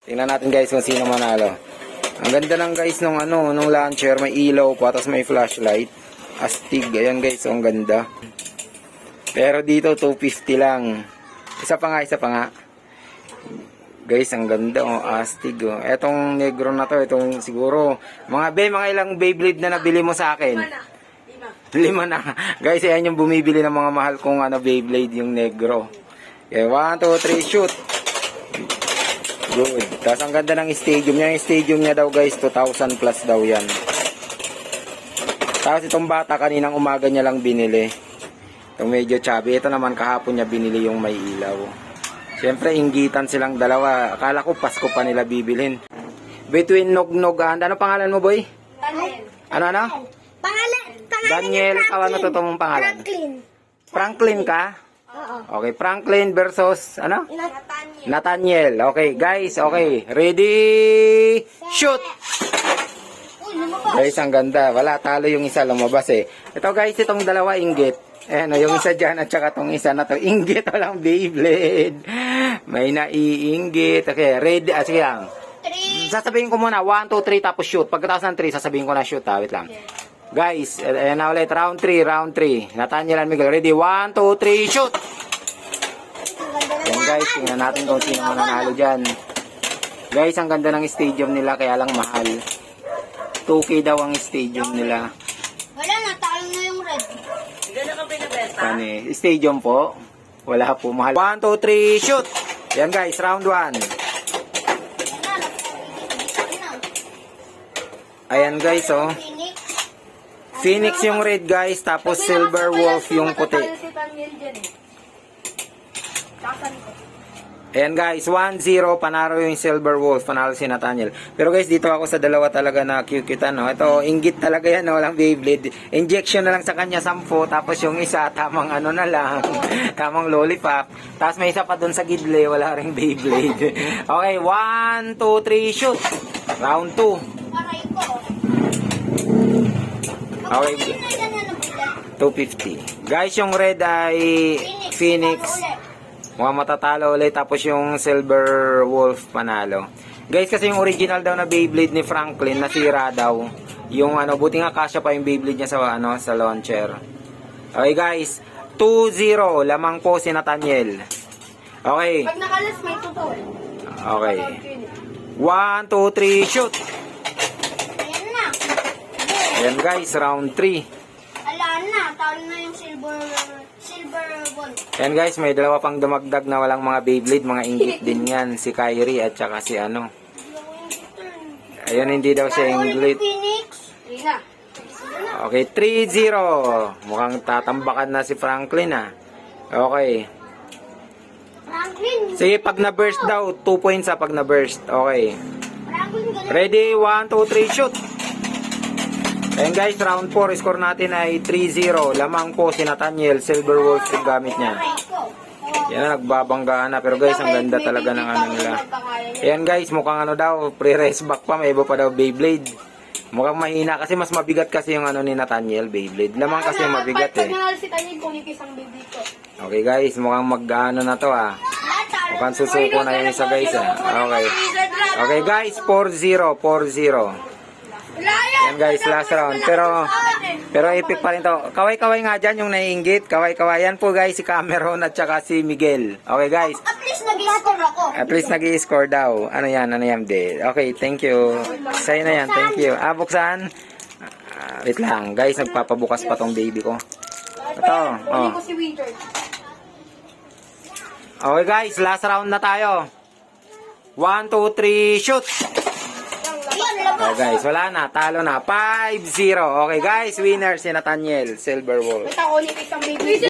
Tingnan natin guys kung sino manalo. Ang ganda lang guys nung nung launcher, may ilaw pa, tapos may flashlight. Astig, ayan guys, ang ganda. Pero dito 250 lang. Isa pa nga. Guys, ang ganda, astig, oh. Etong negro na to, itong siguro, mga ilang Beyblade na nabili mo sa akin? 5 na. Guys, ayan yung bumibili ng mga mahal kong Beyblade, yung negro. Okay, 1, 2, 3, shoot. Good. Tapos ang ganda ng stadium niya. Yung stadium niya daw guys, 2,000 plus daw yan. Tapos itong bata, kaninang umaga niya lang binili. Itong medyo chubby. Ito naman kahapon niya binili yung may ilaw. Siyempre, inggitan silang dalawa. Akala ko Pasko pa nila bibilhin. Between Nognog and... Ano pangalan mo, boy? Daniel. Ano? Pangalan Daniel, ano to mong pangalan? Franklin. Franklin ka? Oo. Okay, Franklin versus, ano? Nathaniel. Nathaniel. Okay, guys, okay. Ready? Shoot! Uy, lumabas. Guys, ang ganda. Wala, talo yung isa, lumabas eh. Ito guys, itong dalawa, inggit. Ayan, yung isa dyan at saka itong isa na to. Inggit, walang Beyblade. May naiinggit. Okay, ready. Sige lang. 3. Sasabihin ko muna, 1, 2, 3, tapos shoot. Pagkatapos ng 3, sasabihin ko na shoot. Wait lang. Guys, ayan na ulit. Round 3. Nathaniel and Miguel. Ready? 1, 2, 3, shoot! Ayan guys, tingnan natin kung sino mananalo dyan. Guys, ang ganda ng stadium nila, kaya lang mahal. 2K daw ang stadium nila. Wala na, talo na yung red. Ano eh, stadium po. Wala po, mahal. 1, 2, 3, shoot! Ayan guys, round 1. Ayan guys, oh. Phoenix yung red guys, tapos Silver Wolf yung puti. Ayan guys, 1-0, panalo yung Silver Wolf, panalo si Nathaniel. Pero guys, dito ako sa dalawa talaga na cute-cute, no? Ito, inggit talaga yan, no? Walang Beyblade. Injection na lang sa kanya, 10, tapos yung isa, tamang ano na lang, tamang lollipop. Tapos may isa pa dun sa gidle, wala ring Beyblade. Okay, 1, 2, 3, shoot! Round 2. Aray ko. Okay. 250. Guys, yung red ay Phoenix. Mukhang matatalo ulit. Tapos yung Silver Wolf panalo. Guys, kasi yung original daw na Beyblade ni Franklin nasira daw. Yung buti nga kasya pa yung Beyblade niya sa launcher. Okay guys, 2-0. Lamang po si Nathaniel. Okay. Pag nakalas, may tutol. Okay. 1, 2, 3, shoot! Ayan na. Ayan guys, round 3. Ala na, talo na yung silver ball. Ayan guys, may dalawa pang dumagdag na walang mga Beyblade, mga inggit din yan. Si Kyrie at saka si ano. Ayun, hindi daw siya inggit. Phoenix. Okay, 3-0. Mukhang tatambakan na si Franklin Okay. Franklin. Sige, pag na-burst daw, 2 points pag na-burst. Okay. Franklin, ganun. Ready? 1, 2, 3, shoot! Ayan guys, round 4, score natin ay 3-0. Lamang po si Nathaniel, Silver Wolf yung gamit niya. Aray ko. Yan na, nagbabanggaan na. Pero guys, ang ganda talaga ng nila. Ayan guys, mukhang daw, pre-race back pa. May iba pa daw Beyblade. Mukhang mahina kasi mas mabigat kasi yung ni Nathaniel, Beyblade. Lamang kasi yung mabigat eh. Pag nanalo si Tanyel, kung isang Beyblade ko. Okay guys, mukhang mag-ano na to Mukhang susuko na yung isa guys Okay. Okay guys, 4-0, 4-0. Yan guys, last round. Pero epic pa rin to. Kaway-kaway nga dyan yung naiinggit. Kaway-kaway. Yan po guys, si Cameron at saka si Miguel. Okay guys. At least nag-score ako. At least nag-i-score daw. Ano yan? Okay, thank you. Sa'yo na yan, thank you. Buksan. Wait lang. Guys, nagpapabukas pa tong baby ko. Ito. Oh. ko si Winter. Okay guys, last round na tayo. 1, 2, 3, shoot! Oh guys, wala na. Talo na. 5-0. Okay guys, winner si Nathaniel, Silver Wolf. Ito, ulit isang Beyblade.